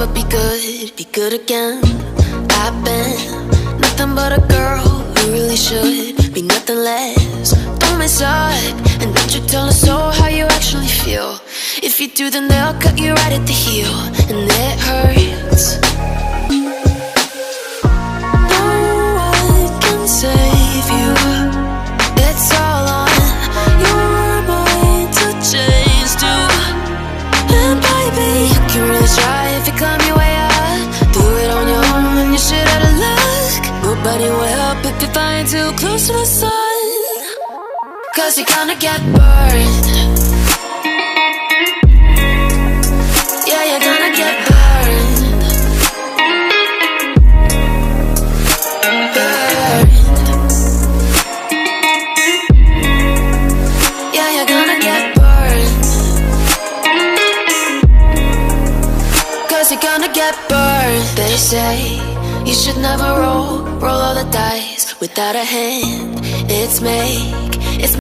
but be good again. I've been nothing but a girl who really should be nothing less. Don't mess up, and don't you tell us so how you actually feel. If you do, then they'll cut you right at the heel, and it hurts. No one can save you. It's all on your mind to change too. And baby, you can really try if you climb your way up. Do it on your own and you shit out of luck. Nobody will help if you're flying too close to the sun. 'Cause you're gonna get burned. Yeah, you're gonna get burned. Burned. Yeah, you're gonna get burned. 'Cause you're gonna get burned. They say you should never roll all the dice without a hand. It's